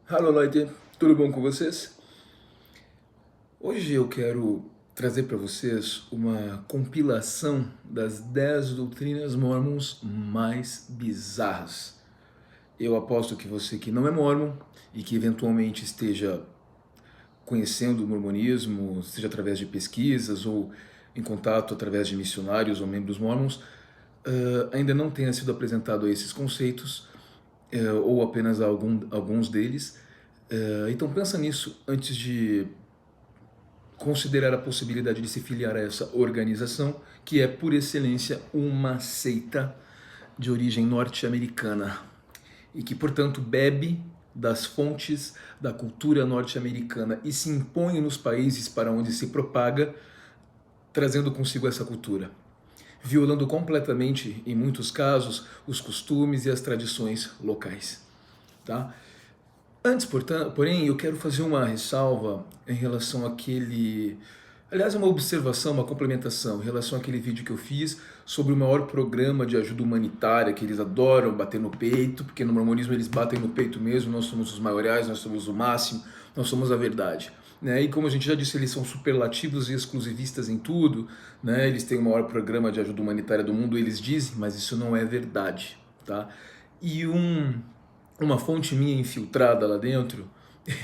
Hallo Leute, tudo bom com vocês? Hoje eu quero trazer para vocês uma compilação das 10 doutrinas mormons mais bizarras. Eu aposto que você que não é mormon e que eventualmente esteja conhecendo o mormonismo, seja através de pesquisas ou em contato através de missionários ou membros mormons, ainda não tenha sido apresentado a esses conceitos, ou apenas a alguns deles. Então pensa nisso antes de considerar a possibilidade de se filiar a essa organização, que é, por excelência, uma seita de origem norte-americana e que, portanto, bebe das fontes da cultura norte-americana e se impõe nos países para onde se propaga, trazendo consigo essa cultura, violando completamente, em muitos casos, os costumes e as tradições locais. Tá? Antes, porém, eu quero fazer uma ressalva em relação àquele. Aliás, uma observação, uma complementação em relação àquele vídeo que eu fiz sobre o maior programa de ajuda humanitária, que eles adoram bater no peito, porque no mormonismo eles batem no peito mesmo, nós somos os maiorais, nós somos o máximo, nós somos a verdade. Né? E como a gente já disse, eles são superlativos e exclusivistas em tudo, né? Eles têm o maior programa de ajuda humanitária do mundo, eles dizem, mas isso não é verdade. Tá? E uma fonte minha infiltrada lá dentro,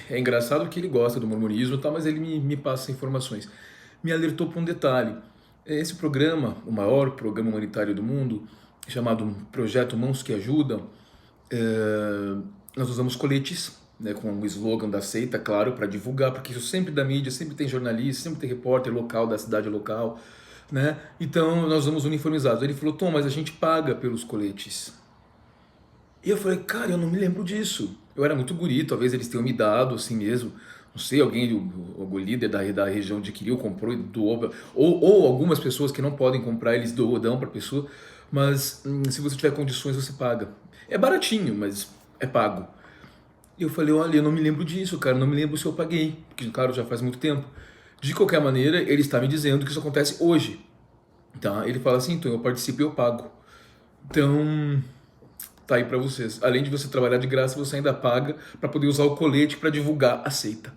é engraçado que ele gosta do mormonismo, tá, mas ele me passa informações. Me alertou para um detalhe. Esse programa, o maior programa humanitário do mundo, chamado Projeto Mãos que Ajudam, nós usamos coletes, né, com o slogan da seita, claro, para divulgar, porque isso sempre da mídia, sempre tem jornalista, sempre tem repórter local, da cidade local, né? Então nós vamos uniformizados. Ele falou, Tom, mas a gente paga pelos coletes. E eu falei, cara, eu não me lembro disso. Eu era muito guri, talvez eles tenham me dado assim mesmo. Não sei, alguém, algum líder da região adquiriu, comprou e doou. Ou algumas pessoas que não podem comprar, eles dão para a pessoa. Mas se você tiver condições, você paga. É baratinho, mas é pago. E eu falei, olha, eu não me lembro disso, cara, não me lembro se eu paguei. Porque, claro, já faz muito tempo. De qualquer maneira, ele está me dizendo que isso acontece hoje. Tá? Ele fala assim, então eu participo e eu pago. Então, tá aí para vocês. Além de você trabalhar de graça, você ainda paga para poder usar o colete para divulgar a seita,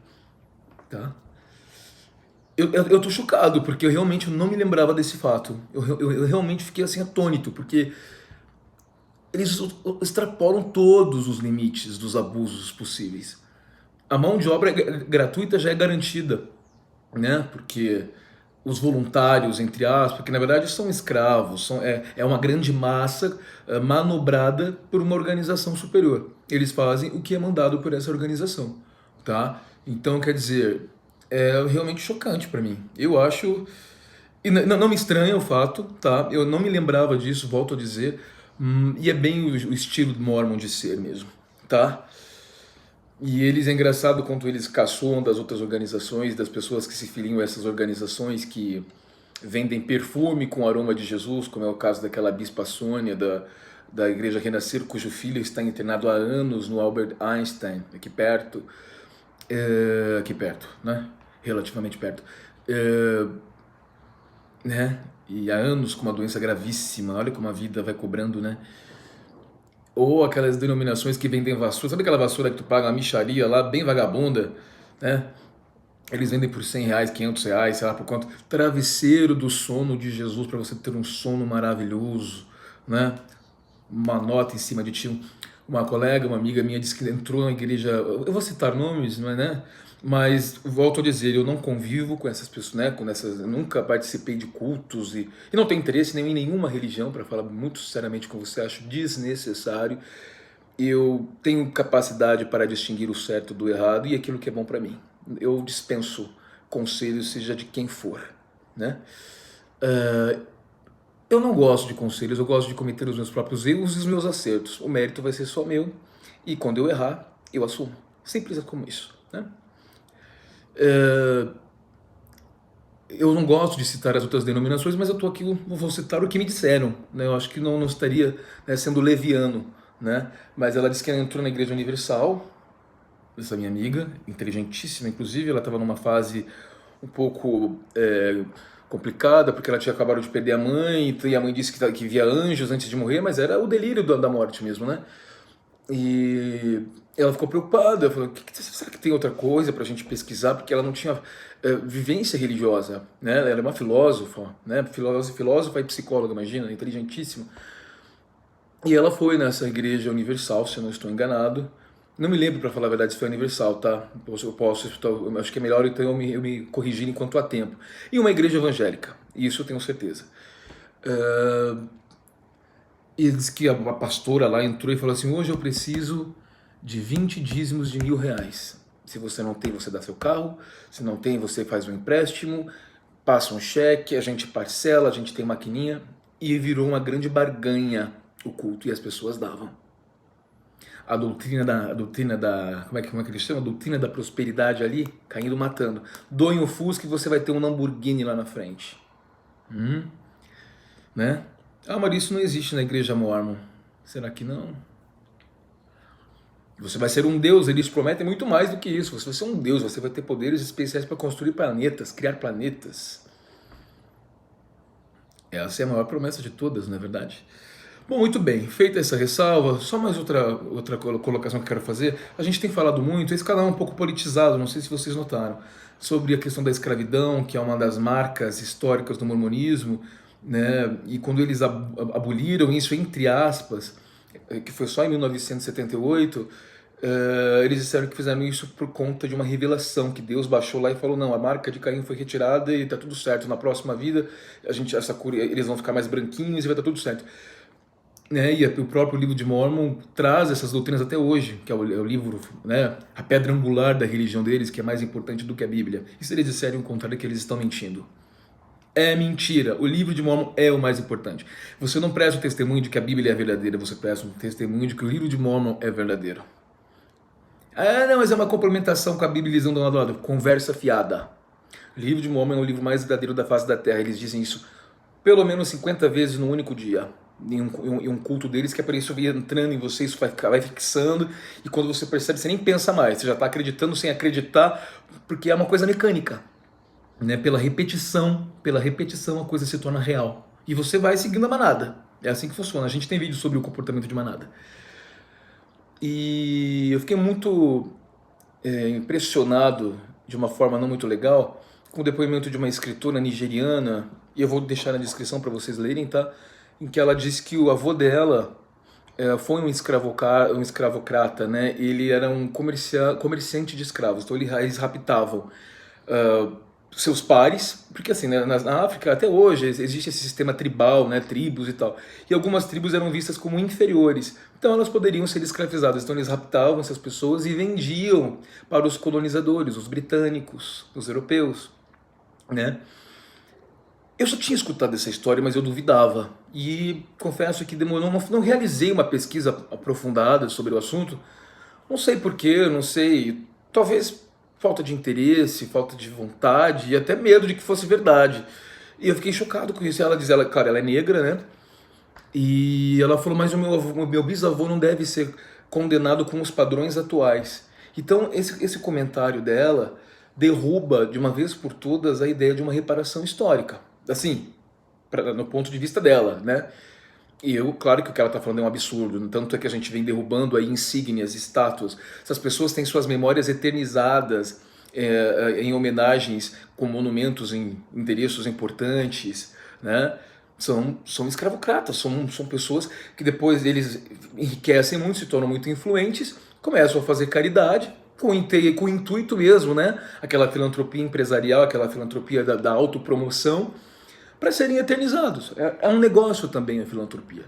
tá? Eu tô chocado, porque eu realmente não me lembrava desse fato. Eu realmente fiquei assim atônito, porque eles extrapolam todos os limites dos abusos possíveis. A mão de obra gratuita já é garantida, né? Porque os voluntários, entre aspas, que na verdade são escravos, é uma grande massa manobrada por uma organização superior. Eles fazem o que é mandado por essa organização, tá? Então, quer dizer, é realmente chocante para mim. Eu acho, e não me estranha o fato, tá? Eu não me lembrava disso, volto a dizer, e é bem o estilo Mormon de ser mesmo, tá? E eles, é engraçado quanto eles caçoam das outras organizações, das pessoas que se filiam a essas organizações que vendem perfume com aroma de Jesus, como é o caso daquela bispa Sônia da Igreja Renascer, cujo filho está internado há anos no Albert Einstein, aqui perto, né? Relativamente perto. É, né? E há anos com uma doença gravíssima, olha como a vida vai cobrando, né? Ou aquelas denominações que vendem vassoura, sabe aquela vassoura que tu paga uma mixaria lá, bem vagabunda, né? Eles vendem por R$ 100, R$ 500, sei lá por quanto. Travesseiro do sono de Jesus para você ter um sono maravilhoso, né? Uma nota em cima de ti. Uma colega, uma amiga minha disse que entrou na igreja. Eu vou citar nomes, não é, né? Mas volto a dizer, eu não convivo com essas pessoas, né? Com essas, eu nunca participei de cultos e não tenho interesse nem em nenhuma religião, para falar muito sinceramente com você, acho desnecessário. Eu tenho capacidade para distinguir o certo do errado e aquilo que é bom para mim. Eu dispenso conselhos, seja de quem for, né? Eu não gosto de conselhos, eu gosto de cometer os meus próprios erros e os meus acertos. O mérito vai ser só meu e quando eu errar, eu assumo. Simples como isso, né? Eu não gosto de citar as outras denominações, mas eu tô aqui, vou citar o que me disseram, né? Eu acho que não estaria, né, sendo leviano, né? Mas ela disse que ela entrou na Igreja Universal, essa minha amiga, inteligentíssima, inclusive, ela estava numa fase um pouco complicada, porque ela tinha acabado de perder a mãe, e a mãe disse que via anjos antes de morrer, mas era o delírio da morte mesmo, né? E ela ficou preocupada, falou, será que tem outra coisa para a gente pesquisar? Porque ela não tinha vivência religiosa, né? Ela era uma filósofa, né? Filósofa e psicóloga, imagina, inteligentíssima. E ela foi nessa igreja universal, se eu não estou enganado. Não me lembro, para falar a verdade, se foi universal, tá? Eu acho que é melhor então eu me corrigir enquanto há tempo. E uma igreja evangélica, isso eu tenho certeza. E diz que a pastora lá entrou e falou assim, hoje eu preciso de 20 dízimos de R$ 1.000. Se você não tem, você dá seu carro. Se não tem, você faz um empréstimo, passa um cheque, a gente parcela, a gente tem maquininha. E virou uma grande barganha o culto e as pessoas davam. A doutrina da como é que eles chamam? A doutrina da prosperidade ali, caindo matando. Doe um Fusca e você vai ter um Lamborghini lá na frente. Né? Ah, mas isso não existe na igreja Mormon. Será que não? Você vai ser um deus, eles prometem muito mais do que isso. Você vai ser um deus, você vai ter poderes especiais para construir planetas, criar planetas. Essa é a maior promessa de todas, não é verdade? Bom, muito bem, feita essa ressalva, só mais outra colocação que eu quero fazer. A gente tem falado muito, esse canal é um pouco politizado, não sei se vocês notaram, sobre a questão da escravidão, que é uma das marcas históricas do mormonismo, né? E quando eles aboliram isso, entre aspas, que foi só em 1978, eles disseram que fizeram isso por conta de uma revelação, que Deus baixou lá e falou, não, a marca de Caim foi retirada e tá tudo certo, na próxima vida eles vão ficar mais branquinhos e vai estar tudo certo. Né, e o próprio livro de Mormon traz essas doutrinas até hoje, que é o livro, né, a pedra angular da religião deles, que é mais importante do que a Bíblia. E se eles disserem o contrário, é que eles estão mentindo. É mentira. O livro de Mormon é o mais importante. Você não presta o testemunho de que a Bíblia é verdadeira, você presta um testemunho de que o livro de Mormon é verdadeiro. Ah, não, mas é uma complementação com a Bíblia, eles andam lado a lado. Conversa fiada. O livro de Mormon é o livro mais verdadeiro da face da Terra. Eles dizem isso pelo menos 50 vezes num único dia. Em um culto deles, que é para isso vir entrando em você, isso vai fixando, e quando você percebe, você nem pensa mais, você já está acreditando sem acreditar, porque é uma coisa mecânica. Né? Pela repetição a coisa se torna real. E você vai seguindo a manada. É assim que funciona. A gente tem vídeo sobre o comportamento de manada. E eu fiquei muito impressionado, de uma forma não muito legal, com o depoimento de uma escritora nigeriana, e eu vou deixar na descrição para vocês lerem, tá? Em que ela disse que o avô dela foi um escravocrata, né? Ele era um comerciante de escravos, então eles raptavam seus pares, porque assim, né, na África até hoje existe esse sistema tribal, né, tribos e tal, e algumas tribos eram vistas como inferiores, então elas poderiam ser escravizadas, então eles raptavam essas pessoas e vendiam para os colonizadores, os britânicos, os europeus, né? Eu já tinha escutado essa história, mas eu duvidava, e confesso que demorou, não realizei uma pesquisa aprofundada sobre o assunto, não sei porquê, não sei, talvez falta de interesse, falta de vontade e até medo de que fosse verdade. E eu fiquei chocado com isso. Ela diz, claro, ela é negra, né? E ela falou, mas o meu bisavô não deve ser condenado com os padrões atuais. Então esse comentário dela derruba de uma vez por todas a ideia de uma reparação histórica. Assim, no ponto de vista dela, né? E claro que o que ela está falando é um absurdo, tanto é que a gente vem derrubando aí insígnias, estátuas. Essas pessoas têm suas memórias eternizadas em homenagens com monumentos em endereços importantes, né? São escravocratas, são pessoas que depois eles enriquecem muito, se tornam muito influentes, começam a fazer caridade, com o intuito mesmo, né? Aquela filantropia empresarial, aquela filantropia da autopromoção, para serem eternizados. É um negócio também a filantropia.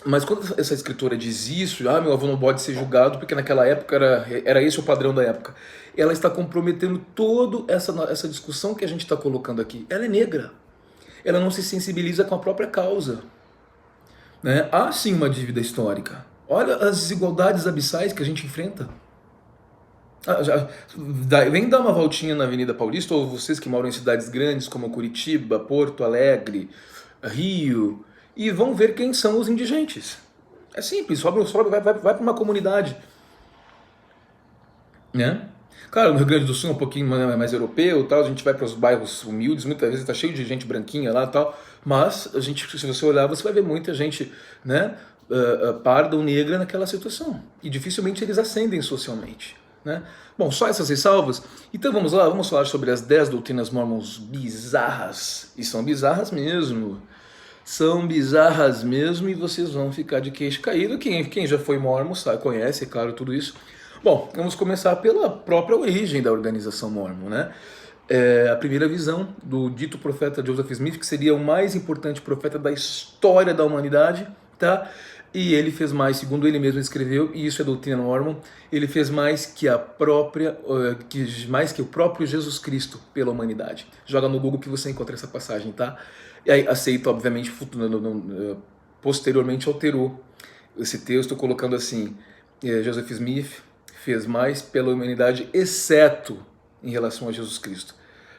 Mas quando essa escritora diz isso, meu avô não pode ser julgado porque naquela época era esse o padrão da época, ela está comprometendo toda essa discussão que a gente está colocando aqui. Ela é negra. Ela não se sensibiliza com a própria causa. Né? Há sim uma dívida histórica. Olha as desigualdades abissais que a gente enfrenta. Vem dar uma voltinha na Avenida Paulista, ou vocês que moram em cidades grandes como Curitiba, Porto Alegre, Rio, e vão ver quem são os indigentes. É simples, vai para uma comunidade. Né? Claro, no Rio Grande do Sul é um pouquinho mais europeu, tal, a gente vai para os bairros humildes, muitas vezes está cheio de gente branquinha lá, tal, mas a gente, se você olhar, você vai ver muita gente, né, parda ou negra naquela situação. E dificilmente eles ascendem socialmente, né? Bom, só essas ressalvas. Então vamos lá, vamos falar sobre as 10 doutrinas mormons bizarras. E são bizarras mesmo. São bizarras mesmo e vocês vão ficar de queixo caído. Quem já foi mormon sabe, conhece, é claro, tudo isso. Bom, vamos começar pela própria origem da organização mormon, né? A primeira visão do dito profeta Joseph Smith, que seria o mais importante profeta da história da humanidade, tá? E ele fez mais, segundo ele mesmo escreveu, e isso é doutrina mormon, ele fez mais que mais que o próprio Jesus Cristo pela humanidade. Joga no Google que você encontra essa passagem, tá? E aí aceita, obviamente, posteriormente alterou esse texto colocando assim, Joseph Smith fez mais pela humanidade, exceto em relação a Jesus Cristo.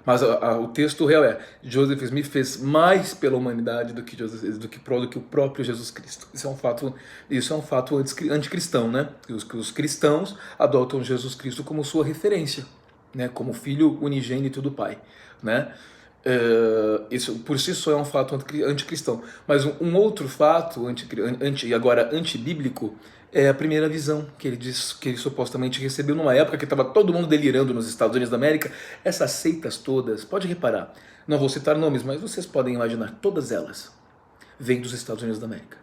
Mas o texto real é: Joseph Smith fez mais pela humanidade do que o próprio Jesus Cristo. Isso é um fato anticristão, né? Os cristãos adotam Jesus Cristo como sua referência, né? Como filho unigênito do Pai, né? Isso por si só é um fato anticristão. Mas um outro fato antibíblico é a primeira visão que ele diz que ele supostamente recebeu numa época que estava todo mundo delirando nos Estados Unidos da América. Essas seitas todas, pode reparar, não vou citar nomes, mas vocês podem imaginar, todas elas vêm dos Estados Unidos da América.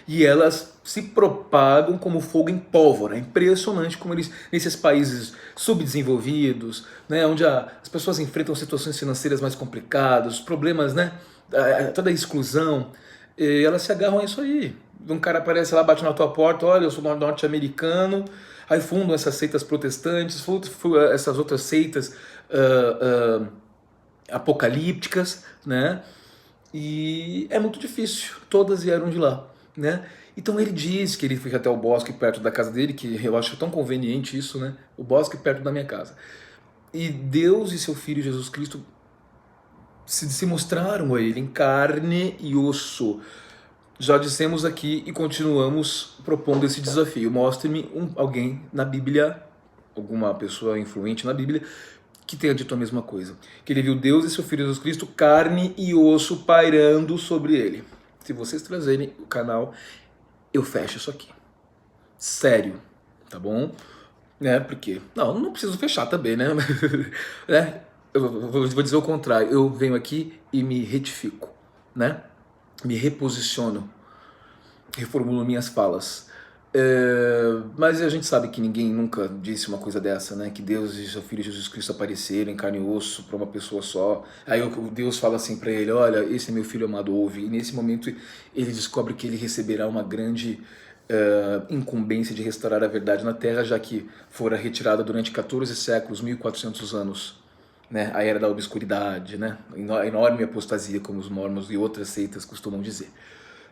E elas se propagam como fogo em pólvora. É impressionante como eles, nesses países subdesenvolvidos, né, onde as pessoas enfrentam situações financeiras mais complicadas, problemas, né, toda a exclusão, elas se agarram a isso aí. Um cara aparece lá, bate na tua porta, olha, eu sou norte-americano, aí fundam essas seitas protestantes, essas outras seitas apocalípticas, né? E é muito difícil, todas vieram de lá, né? Então ele diz que ele foi até o bosque perto da casa dele, que eu acho tão conveniente isso, né? O bosque perto da minha casa. E Deus e seu Filho Jesus Cristo se mostraram a ele em carne e osso. Já dissemos aqui e continuamos propondo esse desafio. Mostre-me alguém na Bíblia, alguma pessoa influente na Bíblia, que tenha dito a mesma coisa. Que ele viu Deus e seu Filho Jesus Cristo, carne e osso pairando sobre ele. Se vocês trazerem o canal, eu fecho isso aqui. Sério, tá bom? Né? Porque, não preciso fechar também, né? Eu vou dizer o contrário. Eu venho aqui e me retifico, né? Me reposiciono, reformulo minhas falas. Mas a gente sabe que ninguém nunca disse uma coisa dessa, né? Que Deus e seu Filho Jesus Cristo apareceram em carne e osso para uma pessoa só. Aí Deus fala assim para ele: olha, esse é meu filho amado, ouve. E nesse momento ele descobre que ele receberá uma grande incumbência de restaurar a verdade na Terra, já que fora retirada durante 14 séculos, 1400 anos. Né, a era da obscuridade, né, a enorme apostasia, como os mormons e outras seitas costumam dizer.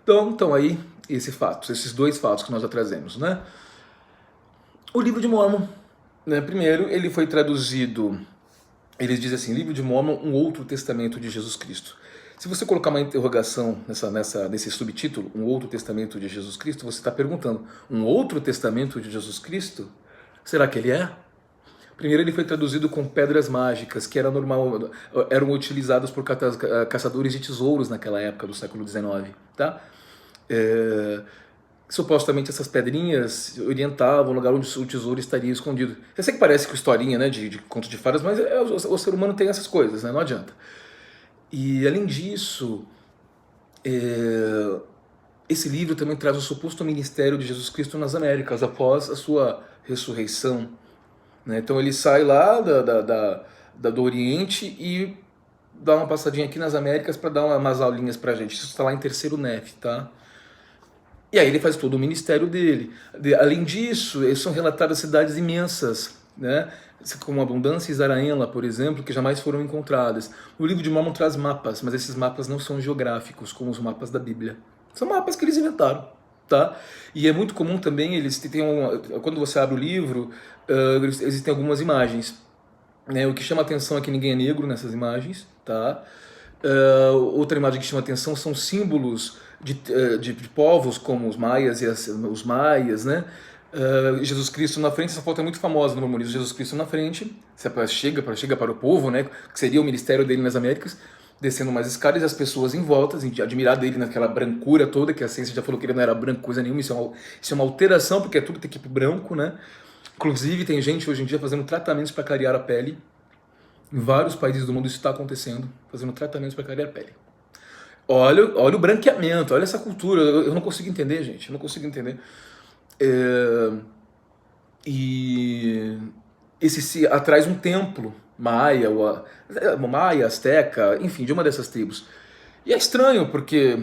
Então aí, esses dois fatos que nós já trazemos, né? O livro de Mormon, né, primeiro, ele foi traduzido, eles dizem assim, livro de Mormon, um outro testamento de Jesus Cristo. Se você colocar uma interrogação nesse subtítulo, um outro testamento de Jesus Cristo, você está perguntando, um outro testamento de Jesus Cristo? Será que ele é? Primeiro ele foi traduzido com pedras mágicas, que eram utilizadas por caçadores de tesouros naquela época do século XIX, tá? Supostamente essas pedrinhas orientavam o lugar onde o tesouro estaria escondido. Eu sei que parece com historinha, né, de conto de fadas, mas o ser humano tem essas coisas, né, não adianta. E além disso, esse livro também traz o suposto ministério de Jesus Cristo nas Américas após a sua ressurreição. Então ele sai lá do Oriente e dá uma passadinha aqui nas Américas para dar umas aulinhas pra gente. Isso está lá em Terceiro Nef, tá? E aí ele faz todo o ministério dele. Além disso, são relatadas cidades imensas, né? Como Abundância e Zarahemla, por exemplo, que jamais foram encontradas. O livro de Mormon traz mapas, mas esses mapas não são geográficos, como os mapas da Bíblia. São mapas que eles inventaram. Tá? E é muito comum também, quando você abre o livro, existem algumas imagens. Né? O que chama atenção é que ninguém é negro nessas imagens. Tá? Outra imagem que chama atenção são símbolos de povos como os maias os maias, né? Jesus Cristo na frente. Essa foto é muito famosa no mormonismo. Jesus Cristo na frente, chega para o povo, né? Que seria o ministério dele nas Américas. descendo umas escadas e as pessoas em volta, assim, admirado dele naquela brancura toda, que a ciência já falou que ele não era branco coisa nenhuma, isso é uma alteração, porque é tudo tem que ir pro branco, né? Inclusive tem gente hoje em dia fazendo tratamentos para clarear a pele. Em vários países do mundo isso está acontecendo, fazendo tratamentos para clarear a pele. Olha o branqueamento, olha essa cultura, eu não consigo entender, gente, eu não consigo entender. E esse se atrás um templo maia, maia, asteca, enfim, de uma dessas tribos. E é estranho porque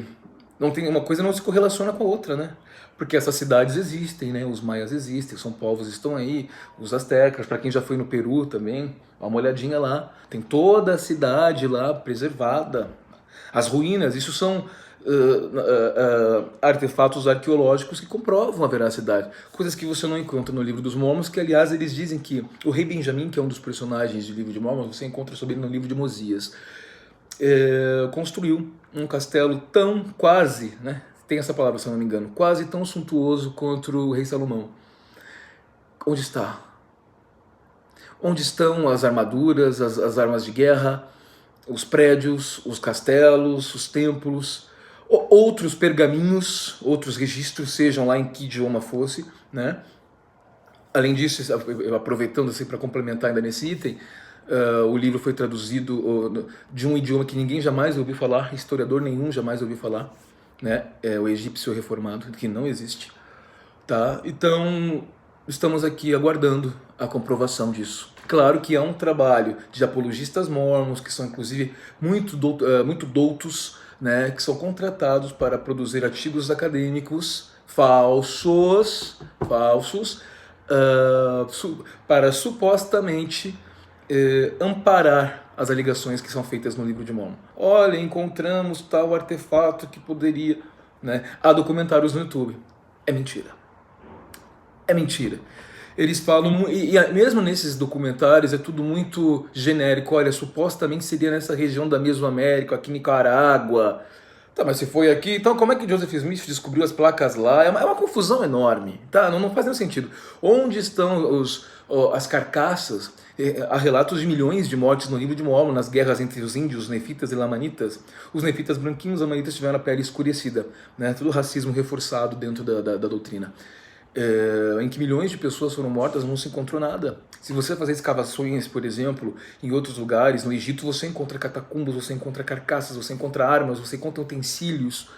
não tem uma coisa não se correlaciona com a outra, né? Porque essas cidades existem, né? Os maias existem, são povos estão aí, os astecas, para quem já foi no Peru também, dá uma olhadinha lá, tem toda a cidade lá preservada. As ruínas, isso são artefatos arqueológicos que comprovam a veracidade. Coisas que você não encontra no Livro dos Mormons, que aliás eles dizem que o rei Benjamim, que é um dos personagens do Livro de Mormons, você encontra sobre ele no Livro de Mosias, construiu um castelo tão quase, né? Tem essa palavra se eu não me engano, quase tão suntuoso quanto o rei Salomão. Onde está? Onde estão as armaduras, as armas de guerra, os prédios, os castelos, os templos, outros pergaminhos, outros registros, sejam lá em que idioma fosse, né? Além disso, aproveitando assim para complementar ainda nesse item, o livro foi traduzido de um idioma que ninguém jamais ouviu falar, historiador nenhum jamais ouviu falar, né? É o egípcio reformado, que não existe, tá? Então, estamos aqui aguardando a comprovação disso. Claro que é um trabalho de apologistas mormons, que são inclusive muito doutos, né, que são contratados para produzir artigos acadêmicos falsos, para supostamente amparar as alegações que são feitas no Livro de Mormon. Olha, encontramos tal artefato que poderia... Né? Há documentários no YouTube. É mentira. É mentira. Eles falam, e mesmo nesses documentários é tudo muito genérico. Olha, supostamente seria nessa região da Mesoamérica, aqui em Nicarágua. Tá, mas se foi aqui, então como é que Joseph Smith descobriu as placas lá? É uma confusão enorme, tá? Não faz nenhum sentido. Onde estão as carcaças? Há relatos de milhões de mortes no Livro de Mormon, nas guerras entre os índios, os nefitas e lamanitas. Os nefitas branquinhos, os lamanitas tiveram a pele escurecida, né? Todo o racismo reforçado dentro da doutrina. Em que milhões de pessoas foram mortas, não se encontrou nada. Se você fazer escavações, por exemplo, em outros lugares, no Egito, você encontra catacumbas, você encontra carcaças, você encontra armas, você encontra utensílios,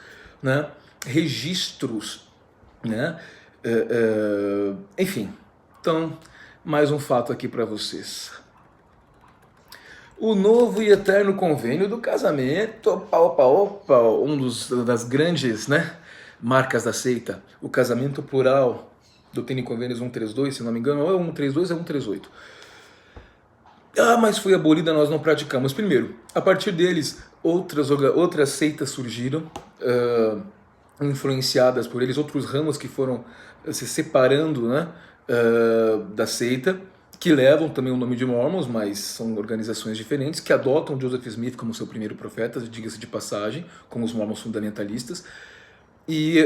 né? Registros, né? Enfim, então, mais um fato aqui para vocês. O novo e eterno convênio do casamento, opa, das grandes, né, marcas da seita, o casamento plural, Doutrina e Convênios 132, se não me engano, ou é 132 ou é 138. Mas foi abolida, nós não praticamos. Primeiro, a partir deles, outras seitas surgiram, influenciadas por eles, outros ramos que foram se separando, né, da seita, que levam também o nome de Mormons, mas são organizações diferentes, que adotam Joseph Smith como seu primeiro profeta, diga-se de passagem, como os Mormons fundamentalistas. E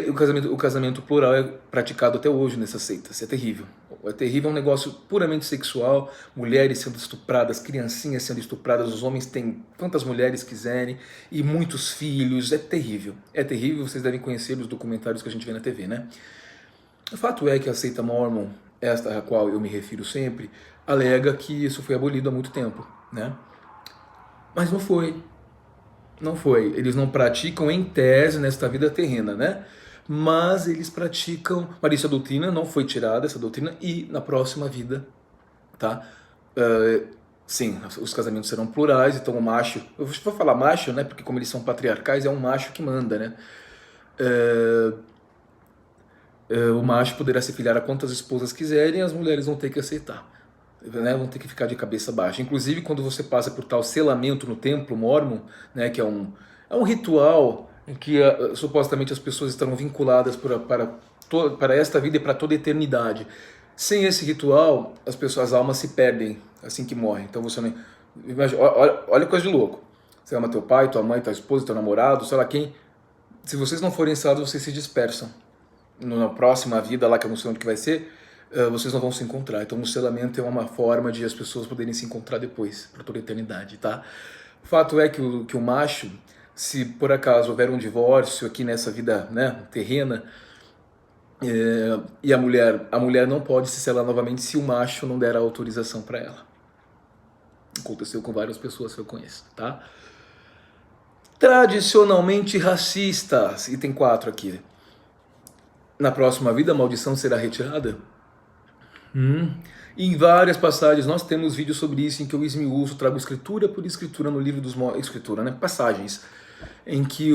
o casamento plural é praticado até hoje nessas seitas. É terrível. É terrível, é um negócio puramente sexual. Mulheres sendo estupradas, criancinhas sendo estupradas, os homens têm quantas mulheres quiserem e muitos filhos. É terrível. É terrível, vocês devem conhecer os documentários que a gente vê na TV, né? O fato é que a seita Mormon, esta a qual eu me refiro sempre, alega que isso foi abolido há muito tempo, né? Mas não foi. Não foi. Eles não praticam em tese nesta vida terrena, né? Mas eles praticam... Mas isso, a doutrina não foi tirada, essa doutrina, e na próxima vida, tá? Sim, os casamentos serão plurais, então o macho... Eu vou falar macho, né? Porque como eles são patriarcais, é um macho que manda, né? O macho poderá se filiar a quantas esposas quiserem, as mulheres vão ter que aceitar. Né, vão ter que ficar de cabeça baixa. Inclusive, quando você passa por tal selamento no templo mormon, né, que é um ritual em que supostamente as pessoas estarão vinculadas para esta vida e para toda a eternidade. Sem esse ritual, as almas se perdem assim que morrem. Então você não... Imagina, olha coisa de louco. Você ama teu pai, tua mãe, tua esposa, teu namorado, sei lá quem. Se vocês não forem salvos, vocês se dispersam. Na próxima vida, lá que eu não sei onde que vai ser, vocês não vão se encontrar. Então o selamento é uma forma de as pessoas poderem se encontrar depois, para toda a eternidade, tá? O fato é que o macho, se por acaso houver um divórcio aqui nessa vida, né, terrena, e a mulher não pode se selar novamente se o macho não der a autorização para ela. Aconteceu com várias pessoas que eu conheço, tá? Tradicionalmente racistas, item 4 aqui. Na próxima vida a maldição será retirada? Em várias passagens nós temos vídeos sobre isso em que eu esmiuço, trago escritura por escritura no livro dos mortos, escritura, né? Passagens em que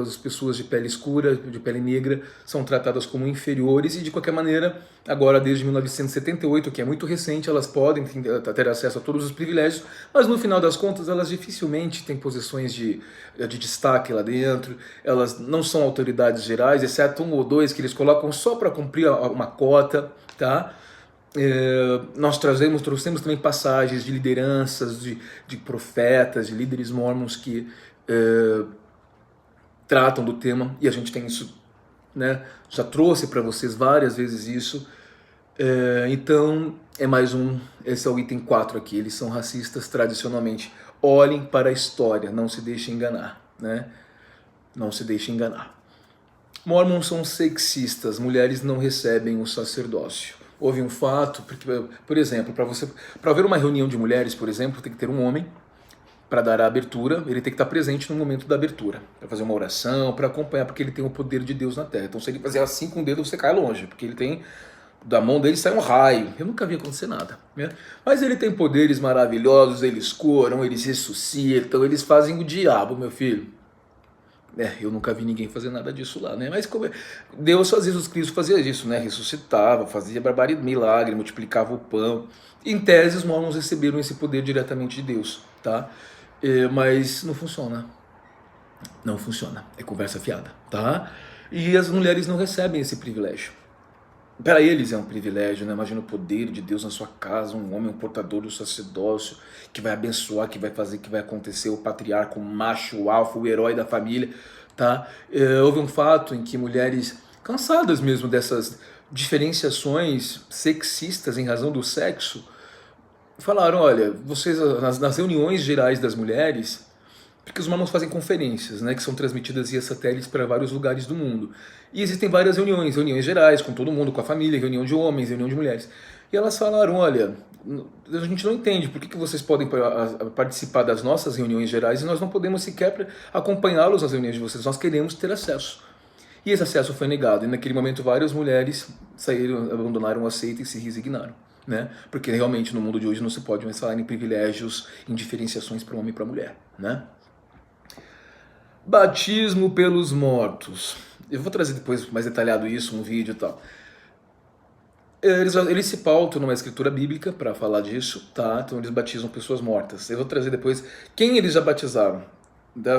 as pessoas de pele escura, de pele negra, são tratadas como inferiores e de qualquer maneira, agora desde 1978, que é muito recente, elas podem ter acesso a todos os privilégios, mas no final das contas elas dificilmente têm posições de destaque lá dentro, elas não são autoridades gerais, exceto um ou dois que eles colocam só para cumprir uma cota, tá? Nós trouxemos também passagens de lideranças, de profetas, de líderes mormons que tratam do tema, e a gente tem isso, né? Já trouxe para vocês várias vezes isso. Então, esse é o item 4 aqui, eles são racistas tradicionalmente. Olhem para a história, não se deixem enganar, né? Não se deixem enganar. Mormons são sexistas, mulheres não recebem o sacerdócio. Houve um fato, porque, por exemplo, para haver uma reunião de mulheres, por exemplo, tem que ter um homem para dar a abertura, ele tem que estar presente no momento da abertura, para fazer uma oração, para acompanhar, porque ele tem o poder de Deus na terra. Então, se ele fazer assim com o dedo, você cai longe, porque ele tem, da mão dele sai um raio. Eu nunca vi acontecer nada, né? Mas ele tem poderes maravilhosos, eles curam, eles ressuscitam, eles fazem o diabo, meu filho. Eu nunca vi ninguém fazer nada disso lá, né? Mas Deus, Jesus Cristo fazia isso, né? Ressuscitava, fazia barbaridade, milagre, multiplicava o pão. Em tese, os mormons receberam esse poder diretamente de Deus, tá? Mas não funciona. Não funciona. É conversa fiada, tá? E as mulheres não recebem esse privilégio. Para eles é um privilégio, né? Imagina o poder de Deus na sua casa, um homem, um portador do sacerdócio, que vai abençoar, que vai fazer, que vai acontecer, o patriarca, o macho, o alfa, o herói da família, tá? Houve um fato em que mulheres, cansadas mesmo dessas diferenciações sexistas em razão do sexo, falaram, olha, vocês, nas reuniões gerais das mulheres, porque os mormons fazem conferências, né, que são transmitidas via satélites para vários lugares do mundo. E existem várias reuniões gerais com todo mundo, com a família, reunião de homens, reunião de mulheres. E elas falaram, olha, a gente não entende por que vocês podem participar das nossas reuniões gerais e nós não podemos sequer acompanhá-los nas reuniões de vocês, nós queremos ter acesso. E esse acesso foi negado, e naquele momento várias mulheres abandonaram a seita e se resignaram, né? Porque realmente no mundo de hoje não se pode mais falar em privilégios, em diferenciações para homem e para mulher, né? Batismo pelos mortos. Eu vou trazer depois mais detalhado isso, um vídeo e tal. Eles se pautam numa escritura bíblica para falar disso, tá? Então eles batizam pessoas mortas. Eu vou trazer depois quem eles já batizaram.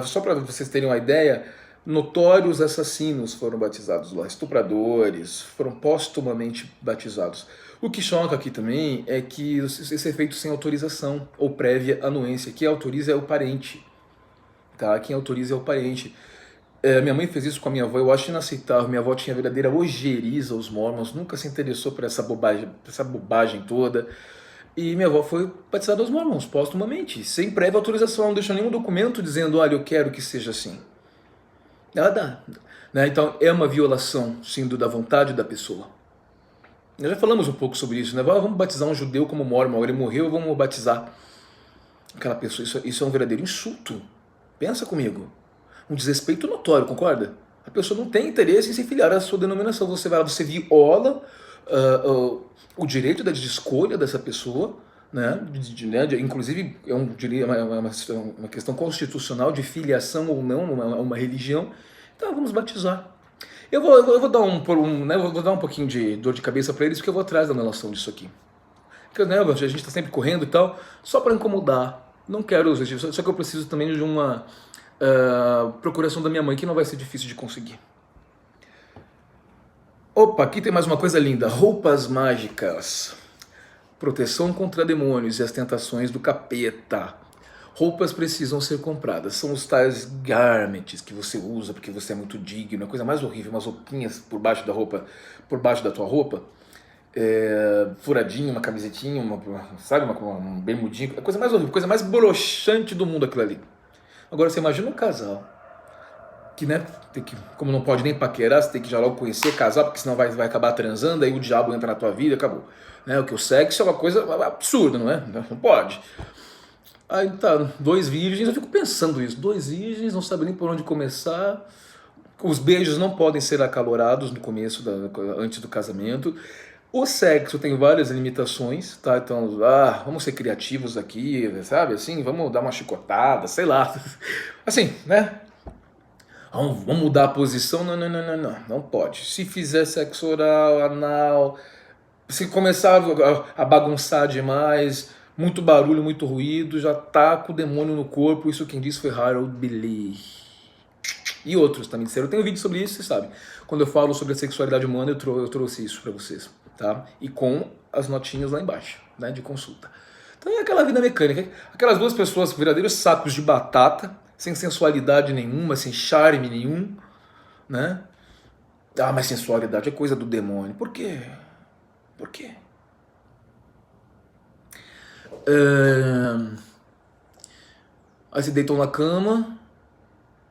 Só para vocês terem uma ideia, notórios assassinos foram batizados lá, estupradores foram póstumamente batizados. O que choca aqui também é que isso é feito sem autorização ou prévia anuência. Quem autoriza é o parente. Tá? Quem autoriza é o parente. Minha mãe fez isso com a minha avó, eu acho inaceitável. Minha avó tinha verdadeira ojeriza aos mormons, nunca se interessou por essa bobagem toda. E minha avó foi batizada aos mormons, póstumamente, sem prévia autorização, não deixou nenhum documento dizendo, olha, eu quero que seja assim. Ela dá. Né? Então é uma violação, sim, da vontade da pessoa. Nós já falamos um pouco sobre isso, né? Vamos batizar um judeu como mormon, ele morreu, vamos batizar aquela pessoa. Isso é um verdadeiro insulto. Pensa comigo. Um desrespeito notório, concorda? A pessoa não tem interesse em se filiar à sua denominação. Você viola o direito de escolha dessa pessoa, né? Inclusive é uma questão constitucional de filiação ou não a uma religião. Então vamos batizar. Eu vou dar vou dar um pouquinho de dor de cabeça para eles, porque eu vou atrás da anulação disso aqui. Porque, né, a gente está sempre correndo e tal, só para incomodar. Não quero, só que eu preciso também de uma procuração da minha mãe, que não vai ser difícil de conseguir. Opa, aqui tem mais uma coisa linda. Roupas mágicas. Proteção contra demônios e as tentações do capeta. Roupas precisam ser compradas. São os tais garments que você usa porque você é muito digno. A coisa mais horrível, umas roupinhas por baixo da tua roupa. furadinho, uma camisetinha, sabe, um bermudinho, a coisa mais horrível, coisa mais broxante do mundo aquilo ali. Agora você imagina um casal que, né, tem que, como não pode nem paquerar, você tem que já logo conhecer, casar, porque senão vai acabar transando, aí o diabo entra na tua vida e acabou. Né? O que o sexo é uma coisa absurda, não é? Não pode. Aí tá, dois virgens, eu fico pensando isso, dois virgens, não sabem nem por onde começar, os beijos não podem ser acalorados no começo, antes do casamento, o sexo tem várias limitações, tá? Então, vamos ser criativos aqui, sabe? Assim, vamos dar uma chicotada, sei lá. Assim, né? Vamos mudar a posição? Não, não, não, não, não. Não pode. Se fizer sexo oral, anal, se começar a bagunçar demais, muito barulho, muito ruído, já tá com o demônio no corpo. Isso quem disse foi Harold Billy. E outros também disseram. Eu tenho um vídeo sobre isso, você sabe. Quando eu falo sobre a sexualidade humana, eu trouxe isso pra vocês, tá? E com as notinhas lá embaixo, né, de consulta. Então é aquela vida mecânica. Aquelas duas pessoas, verdadeiros sacos de batata, sem sensualidade nenhuma, sem charme nenhum, né? Mas sensualidade é coisa do demônio. Por quê? Por quê? Aí se deitam na cama,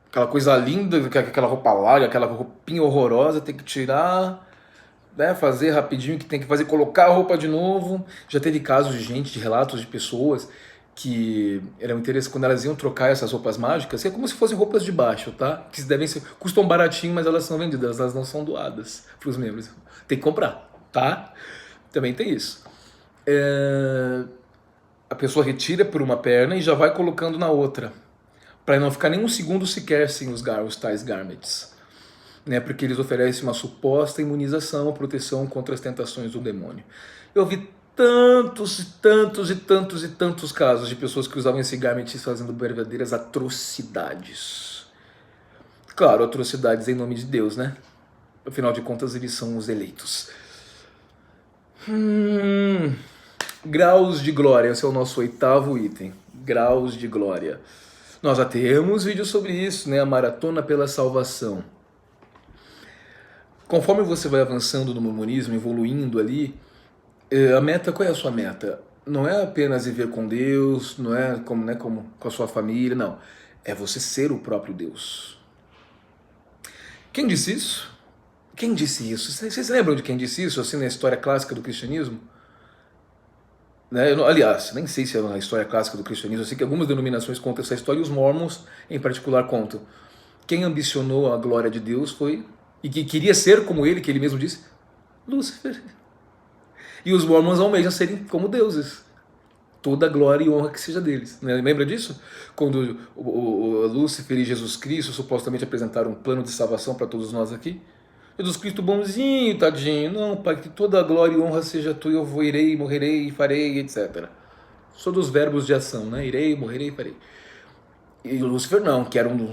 aquela coisa linda, aquela roupa larga, aquela roupinha horrorosa, tem que tirar, né, fazer rapidinho que tem que fazer, colocar a roupa de novo. Já teve casos de gente, de relatos de pessoas que eram interessantes quando elas iam trocar essas roupas mágicas, que é como se fossem roupas de baixo, tá? Que devem ser, custam baratinho, mas elas são vendidas, elas não são doadas para os membros. Tem que comprar, tá? Também tem isso. A pessoa retira por uma perna e já vai colocando na outra, para não ficar nem um segundo sequer sem os tais garments, né? Porque eles oferecem uma suposta imunização, proteção contra as tentações do demônio. Eu vi tantos e tantos e tantos e tantos casos de pessoas que usavam esse garment fazendo verdadeiras atrocidades. Claro, atrocidades em nome de Deus, né? Afinal de contas, eles são os eleitos. Graus de glória, esse é o nosso 8º item. Graus de glória. Nós já temos vídeo sobre isso, né? A maratona pela salvação. Conforme você vai avançando no mormonismo, evoluindo ali, a meta, qual é a sua meta? Não é apenas viver com Deus, não é como com a sua família, não. É você ser o próprio Deus. Quem disse isso? Quem disse isso? Vocês lembram de quem disse isso, assim, na história clássica do cristianismo? Né? Aliás, nem sei se é na história clássica do cristianismo, eu sei que algumas denominações contam essa história e os mormons, em particular, contam. Quem ambicionou a glória de Deus foi, e que queria ser como ele, que ele mesmo disse, Lúcifer. E os mormons almejam serem como deuses. Toda glória e honra que seja deles. Né? Lembra disso? Quando o Lúcifer e Jesus Cristo supostamente apresentaram um plano de salvação para todos nós aqui. Jesus Cristo bonzinho, tadinho. Não, Pai, que toda glória e honra seja tua, eu irei, morrerei, farei, etc. Só dos verbos de ação, né? Irei, morrerei, farei. E o Lúcifer não, que era um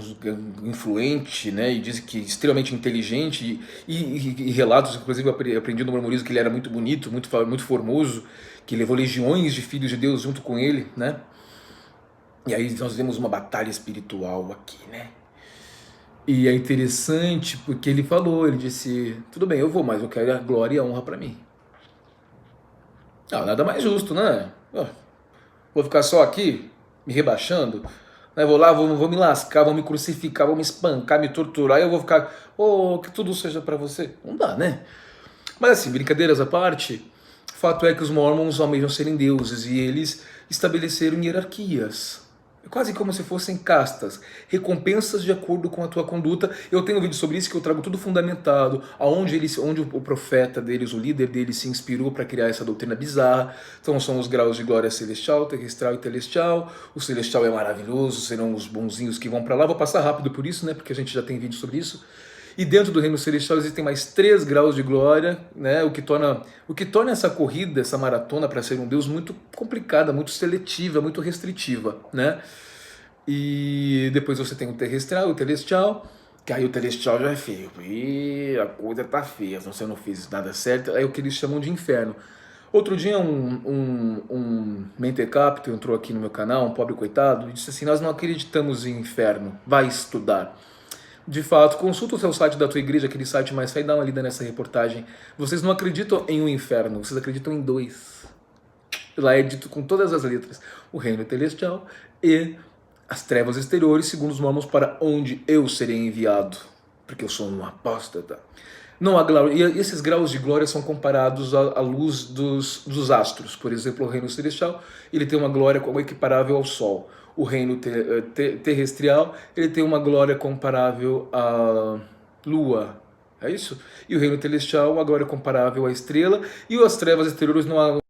influente, né, e diz que extremamente inteligente, e relatos, inclusive aprendi no mormonismo que ele era muito bonito, muito formoso, que levou legiões de filhos de Deus junto com ele, né? E aí nós vemos uma batalha espiritual aqui, né? E é interessante porque ele disse, tudo bem, eu vou, mas eu quero a glória e a honra para mim. Nada mais justo, né? Vou ficar só aqui, me rebaixando? Vou lá, vou me lascar, vou me crucificar, vou me espancar, me torturar, e eu vou ficar, que tudo seja para você. Não dá, né? Mas assim, brincadeiras à parte, o fato é que os mormons almejam serem deuses e eles estabeleceram hierarquias. É quase como se fossem castas, recompensas de acordo com a tua conduta. Eu tenho um vídeo sobre isso que eu trago tudo fundamentado, onde o profeta deles, o líder deles, se inspirou para criar essa doutrina bizarra. Então são os graus de glória celestial, terrestral e celestial. O celestial é maravilhoso, serão os bonzinhos que vão para lá. Vou passar rápido por isso, né, porque a gente já tem vídeo sobre isso. E dentro do reino celestial existem mais 3 graus de glória, né? O que torna essa corrida, essa maratona para ser um Deus muito complicada, muito seletiva, muito restritiva, né? E depois você tem o terrestrial, o celestial, que aí o celestial já é feio. E a coisa tá feia, se você não fez nada certo, é o que eles chamam de inferno. Outro dia um mentecapto entrou aqui no meu canal, um pobre coitado, e disse assim, nós não acreditamos em inferno, vai estudar. De fato, consulta o seu site da tua igreja, aquele site mais fé, e dá uma lida nessa reportagem. Vocês não acreditam em um inferno, vocês acreditam em dois. Lá é dito com todas as letras: o reino celestial e as trevas exteriores, segundo os mormons, para onde eu serei enviado, porque eu sou um apóstata. Não há glória, e esses graus de glória são comparados à luz dos astros. Por exemplo, o reino celestial, ele tem uma glória equiparável ao sol. O reino terrestrial, ele tem uma glória comparável à lua. É isso? E o reino celestial, a glória comparável à estrela. E as trevas exteriores não há